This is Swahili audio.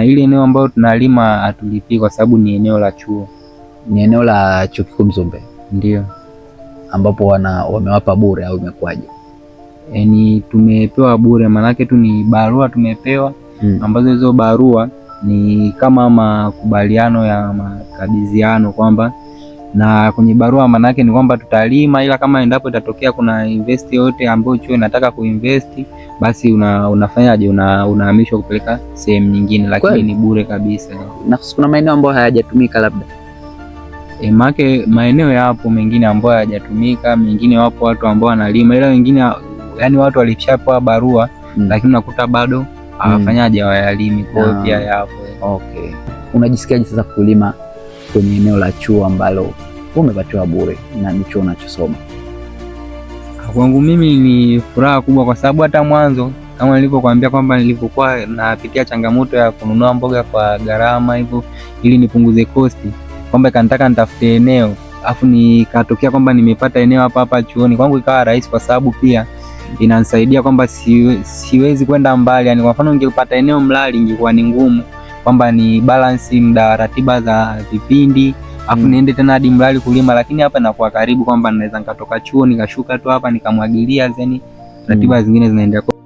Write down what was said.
Na ile eneo ambalo tunalima hatulipii kwa sababu ni eneo la chuo. Ni eneo la Chuo Kikuu Mzumbe? Ndio. Ambapo wamewapa bure au imekuwaje? Yaani tumepewa bure, maanake tu ni barua tumepewa ambazo hizo barua ni kama makubaliano ya makabidhiano kwamba, na kwenye barua maanake ni kwamba tutalima, ila kama endapo itatokea kuna invest yote ambayo chuo inataka kuinvest, basi unafanyaje, unahamishwa kupeleka sehemu nyingine, lakini ni bure kabisa. Na kuna maeneo ambayo hayajatumika labda? Maana maeneo yapo mengine ambayo hayajatumika, mengine wapo watu ambao wanalima, ila wengine yani watu walishapewa barua lakini unakuta bado hawafanyaje, hawayalimi. Kwa hiyo pia yapo. Okay. Unajisikiaje sasa kulima kwenye eneo la chuo ambalo umepatiwa bure na ni chuo unachosoma? Kwangu mimi ni furaha kubwa, kwa sababu hata mwanzo kama nilivyokuambia kwamba nilipokuwa napitia changamoto ya kununua mboga kwa gharama hivyo ili nipunguze kosti, kwamba kanataka nitafute eneo afu nikatokea kwamba nimepata eneo hapa chuoni kwangu, ikawa rahisi kwa sababu pia inanisaidia kwamba siwezi kwenda mbali. Yani kwa mfano ningepata eneo Mlali ingekuwa ni ngumu kwamba ni balance muda ratiba za vipindi afu niende tena hadi Mlali kulima, lakini hapa nakuwa karibu kwamba naweza nikatoka chuo nikashuka tu hapa nikamwagilia, zeni ratiba zingine zinaendelea.